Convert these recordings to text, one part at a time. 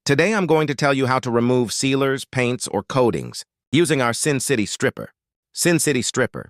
Today I'm going to tell you how to remove sealers, paints, or coatings using our Sin City Stripper. Sin City Stripper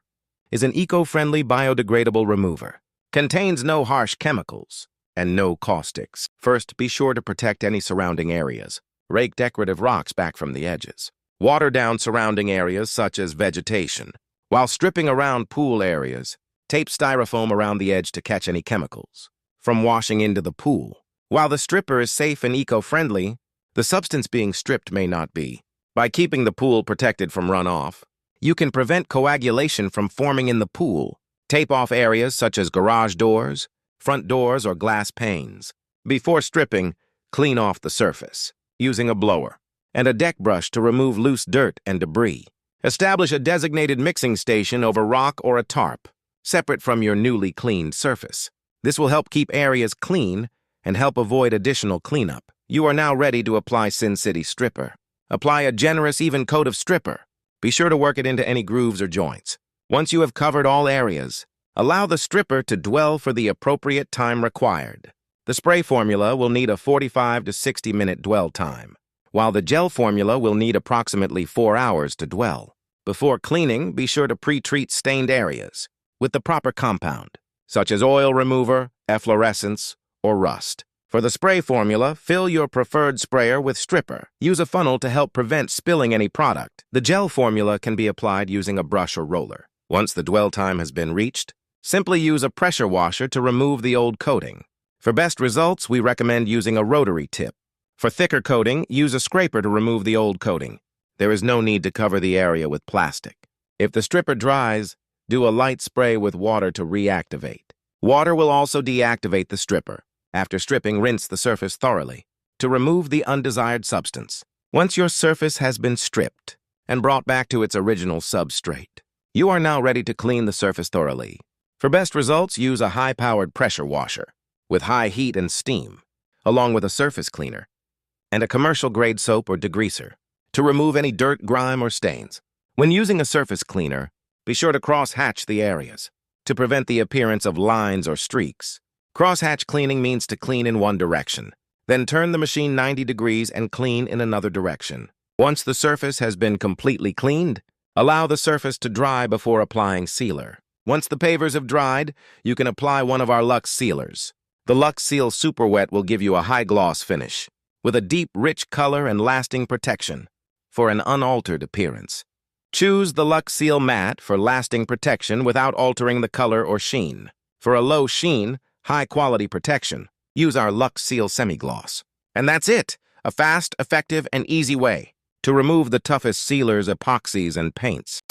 is an eco-friendly biodegradable remover. Contains no harsh chemicals and no caustics. First, be sure to protect any surrounding areas. Rake decorative rocks back from the edges. Water down surrounding areas such as vegetation. While stripping around pool areas, tape styrofoam around the edge to catch any chemicals from washing into the pool. While the stripper is safe and eco-friendly, the substance being stripped may not be. By keeping the pool protected from runoff, you can prevent coagulation from forming in the pool. Tape off areas such as garage doors, front doors, or glass panes. Before stripping, clean off the surface using a blower and a deck brush to remove loose dirt and debris. Establish a designated mixing station over rock or a tarp, separate from your newly cleaned surface. This will help keep areas clean and help avoid additional cleanup. You are now ready to apply Sin City Stripper. Apply a generous, even coat of stripper. Be sure to work it into any grooves or joints. Once you have covered all areas, allow the stripper to dwell for the appropriate time required. The spray formula will need a 45 to 60-minute dwell time, while the gel formula will need approximately 4 hours to dwell. Before cleaning, be sure to pre-treat stained areas with the proper compound, such as oil remover, efflorescence, or rust. For the spray formula, fill your preferred sprayer with stripper. Use a funnel to help prevent spilling any product. The gel formula can be applied using a brush or roller. Once the dwell time has been reached, simply use a pressure washer to remove the old coating. For best results, we recommend using a rotary tip. For thicker coating, use a scraper to remove the old coating. There is no need to cover the area with plastic. If the stripper dries, do a light spray with water to reactivate. Water will also deactivate the stripper. After stripping, rinse the surface thoroughly to remove the undesired substance. Once your surface has been stripped and brought back to its original substrate, you are now ready to clean the surface thoroughly. For best results, use a high-powered pressure washer with high heat and steam, along with a surface cleaner and a commercial-grade soap or degreaser to remove any dirt, grime, or stains. When using a surface cleaner, be sure to cross-hatch the areas to prevent the appearance of lines or streaks. Cross-hatch cleaning means to clean in one direction, then turn the machine 90 degrees and clean in another direction. Once the surface has been completely cleaned, allow the surface to dry before applying sealer. Once the pavers have dried, you can apply one of our Lux Sealers. The Lux Seal Super Wet will give you a high-gloss finish, with a deep, rich color and lasting protection for an unaltered appearance. Choose the Lux Seal Matte for lasting protection without altering the color or sheen. For a low sheen, high-quality protection, use our Lux Seal Semi-Gloss. And that's it, a fast, effective, and easy way to remove the toughest sealers, epoxies, and paints.